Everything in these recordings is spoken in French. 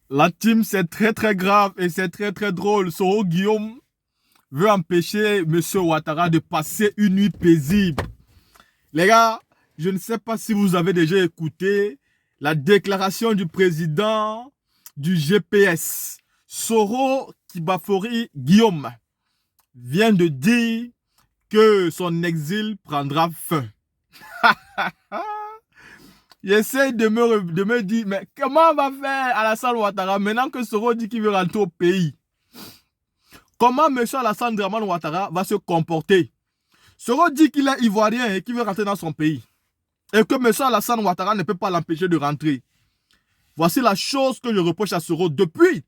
La team, c'est très très grave et c'est très très drôle. Soro Guillaume veut empêcher M. Ouattara de passer une nuit paisible. Les gars, je ne sais pas si vous avez déjà écouté la déclaration du président du GPS. Soro Kibafori Guillaume vient de dire que son exil prendra fin. J'essaie de me dire, mais comment on va faire Alassane Ouattara maintenant que Soro dit qu'il veut rentrer au pays? Comment M. Alassane Draman Ouattara va se comporter? Soro dit qu'il est ivoirien et qu'il veut rentrer dans son pays. Et que M. Alassane Ouattara ne peut pas l'empêcher de rentrer. Voici la chose que je reproche à Soro depuis.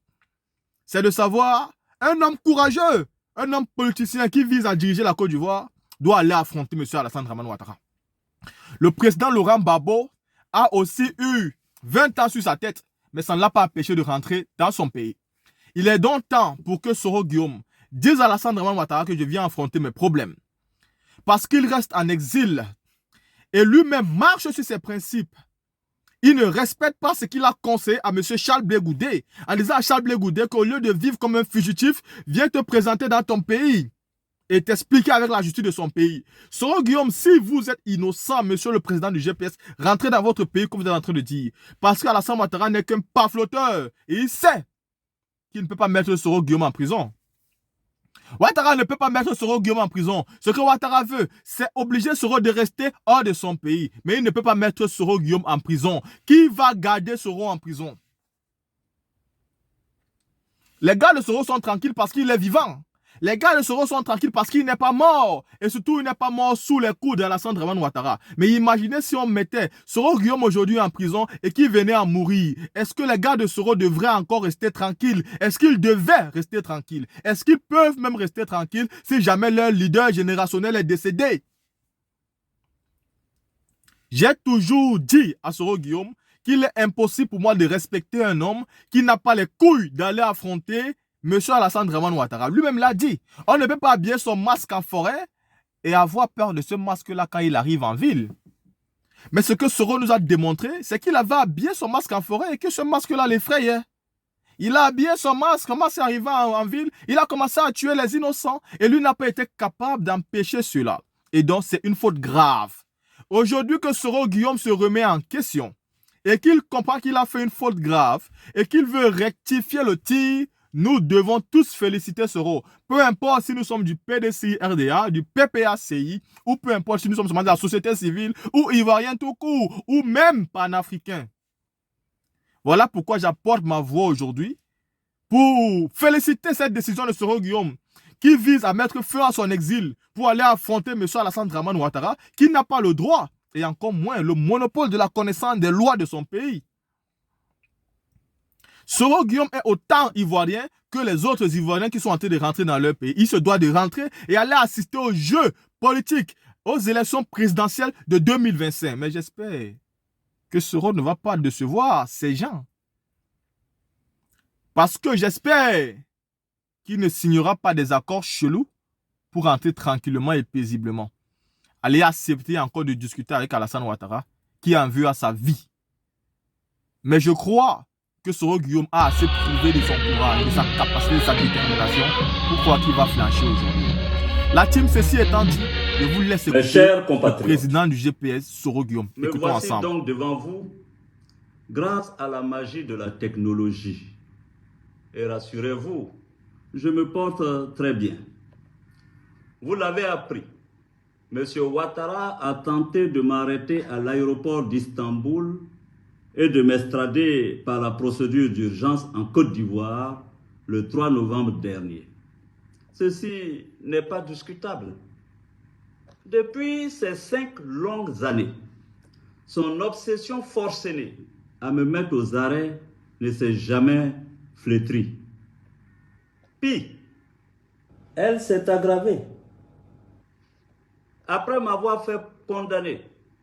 C'est de savoir, un homme courageux, un homme politicien qui vise à diriger la Côte d'Ivoire doit aller affronter M. Alassane Draman Ouattara. Le président Laurent Gbagbo a aussi eu 20 ans sur sa tête, mais ça ne l'a pas empêché de rentrer dans son pays. Il est donc temps pour que Soro Guillaume dise à Alassane Draman Ouattara que je viens affronter mes problèmes. Parce qu'il reste en exil et lui-même marche sur ses principes. Il ne respecte pas ce qu'il a conseillé à M. Charles Blé Goudé, en disant à Charles Blé Goudé qu'au lieu de vivre comme un fugitif, viens te présenter dans ton pays et t'expliquer avec la justice de son pays. Soro Guillaume, si vous êtes innocent, monsieur le président du GPS, rentrez dans votre pays comme vous êtes en train de dire. Parce qu'Alassane Ouattara n'est qu'un pafloteur et il sait qu'il ne peut pas mettre Soro Guillaume en prison. Ouattara ne peut pas mettre Soro Guillaume en prison. Ce que Ouattara veut, c'est obliger Soro de rester hors de son pays. Mais il ne peut pas mettre Soro Guillaume en prison. Qui va garder Soro en prison? Les gars de Soro sont tranquilles parce qu'il est vivant. Les gars de Soro sont tranquilles parce qu'il n'est pas mort. Et surtout, il n'est pas mort sous les coups d'Alassane Draman Ouattara. Mais imaginez si on mettait Soro Guillaume aujourd'hui en prison et qu'il venait à mourir. Est-ce que les gars de Soro devraient encore rester tranquilles? Est-ce qu'ils devaient rester tranquilles? Est-ce qu'ils peuvent même rester tranquilles si jamais leur leader générationnel est décédé? J'ai toujours dit à Soro Guillaume qu'il est impossible pour moi de respecter un homme qui n'a pas les couilles d'aller affronter M. Alassane Draman Ouattara. Lui-même l'a dit. On ne peut pas habiller son masque en forêt et avoir peur de ce masque-là quand il arrive en ville. Mais ce que Soro nous a démontré, c'est qu'il avait habillé son masque en forêt et que ce masque-là l'effrayait. Il a habillé son masque, comment c'est arrivé en ville? Il a commencé à tuer les innocents et lui n'a pas été capable d'empêcher cela. Et donc, c'est une faute grave. Aujourd'hui que Soro Guillaume se remet en question et qu'il comprend qu'il a fait une faute grave et qu'il veut rectifier le tir, nous devons tous féliciter Soro. Peu importe si nous sommes du PDCI-RDA, du PPACI, ou peu importe si nous sommes de la société civile, ou ivoirien tout court, ou même panafricain. Voilà pourquoi j'apporte ma voix aujourd'hui pour féliciter cette décision de Soro Guillaume qui vise à mettre feu à son exil pour aller affronter M. Alassane Draman Ouattara qui n'a pas le droit et encore moins le monopole de la connaissance des lois de son pays. Soro Guillaume est autant ivoirien que les autres Ivoiriens qui sont en train de rentrer dans leur pays. Il se doit de rentrer et aller assister aux jeux politiques, aux élections présidentielles de 2025. Mais j'espère que Soro ne va pas décevoir ces gens. Parce que j'espère qu'il ne signera pas des accords chelous pour rentrer tranquillement et paisiblement. Aller accepter encore de discuter avec Alassane Ouattara qui en veut à sa vie. Mais je crois que Soro Guillaume a assez prouvé de son courage, de sa capacité, de sa détermination pour croire qu'il va flancher aujourd'hui. La team, ceci étant dit, je vous laisse écouter le président du GPS, Soro Guillaume. Me Écoutons voici ensemble. donc devant vous, grâce à la magie de la technologie. Et rassurez-vous, je me porte très bien. Vous l'avez appris. M. Ouattara a tenté de m'arrêter à l'aéroport d'Istanbul et de m'extrader par la procédure d'urgence en Côte d'Ivoire le 3 novembre dernier. Ceci n'est pas discutable. Depuis ces 5 longues années, son obsession forcenée à me mettre aux arrêts ne s'est jamais flétrie. Pis, elle s'est aggravée. Après m'avoir fait condamner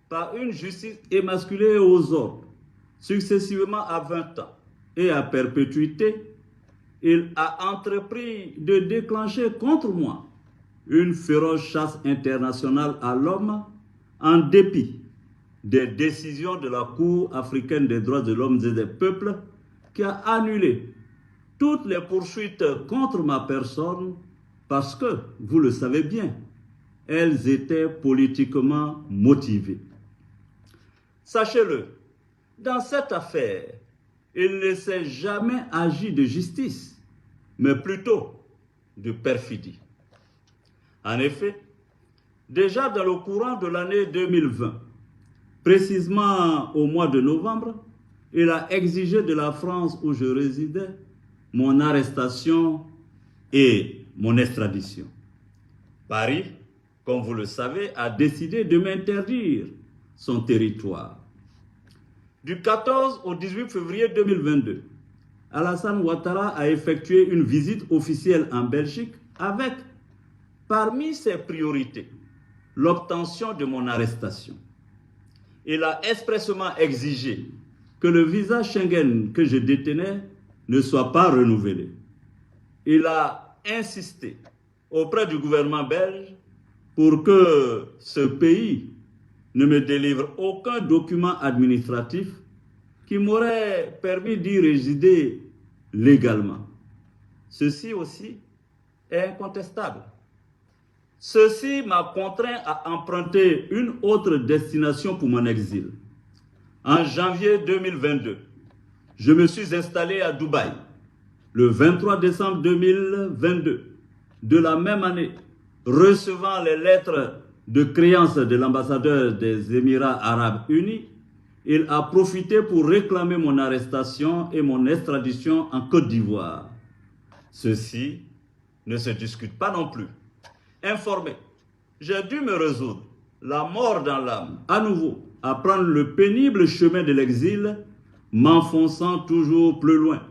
par une justice émasculée aux ordres, successivement à 20 ans et à perpétuité, il a entrepris de déclencher contre moi une féroce chasse internationale à l'homme en dépit des décisions de la Cour africaine des droits de l'homme et des peuples qui a annulé toutes les poursuites contre ma personne parce que, vous le savez bien, elles étaient politiquement motivées. Sachez-le, dans cette affaire, il ne s'est jamais agi de justice, mais plutôt de perfidie. En effet, déjà dans le courant de l'année 2020, précisément au mois de novembre, il a exigé de la France où je résidais mon arrestation et mon extradition. Paris, comme vous le savez, a décidé de m'interdire son territoire. Du 14 au 18 février 2022, Alassane Ouattara a effectué une visite officielle en Belgique avec, parmi ses priorités, l'obtention de mon arrestation. Il a expressément exigé que le visa Schengen que je détenais ne soit pas renouvelé. Il a insisté auprès du gouvernement belge pour que ce pays ne me délivre aucun document administratif qui m'aurait permis d'y résider légalement. Ceci aussi est incontestable. Ceci m'a contraint à emprunter une autre destination pour mon exil. En janvier 2022, je me suis installé à Dubaï. Le 23 décembre 2022, de la même année, recevant les lettres de créance de l'ambassadeur des Émirats arabes unis, il a profité pour réclamer mon arrestation et mon extradition en Côte d'Ivoire. Ceci ne se discute pas non plus. Informé, j'ai dû me résoudre, la mort dans l'âme, à nouveau, à prendre le pénible chemin de l'exil, m'enfonçant toujours plus loin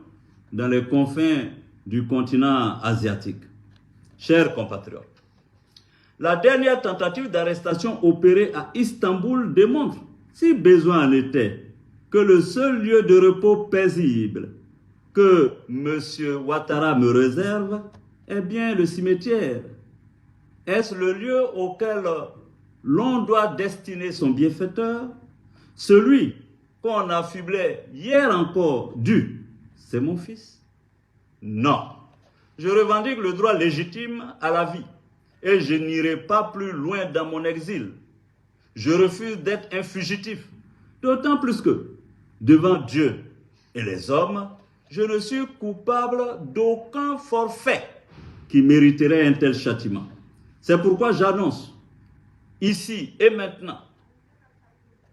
dans les confins du continent asiatique. Chers compatriotes, la dernière tentative d'arrestation opérée à Istanbul démontre, si besoin en était, que le seul lieu de repos paisible que M. Ouattara me réserve est bien le cimetière. Est-ce le lieu auquel l'on doit destiner son bienfaiteur? Celui qu'on affublait hier encore du « c'est mon fils ». Non, je revendique le droit légitime à la vie et je n'irai pas plus loin dans mon exil. Je refuse d'être un fugitif, d'autant plus que, devant Dieu et les hommes, je ne suis coupable d'aucun forfait qui mériterait un tel châtiment. C'est pourquoi j'annonce, ici et maintenant,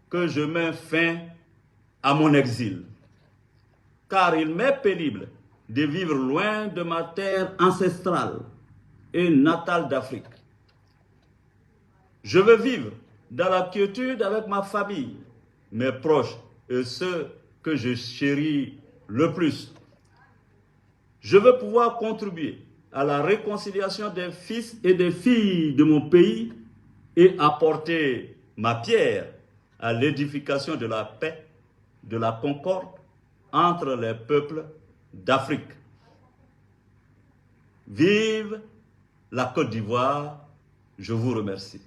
que je mets fin à mon exil. Car il m'est pénible de vivre loin de ma terre ancestrale et natale d'Afrique. Je veux vivre dans la quiétude avec ma famille, mes proches et ceux que je chéris le plus. Je veux pouvoir contribuer à la réconciliation des fils et des filles de mon pays et apporter ma pierre à l'édification de la paix, de la concorde entre les peuples d'Afrique. Vive la Côte d'Ivoire, je vous remercie.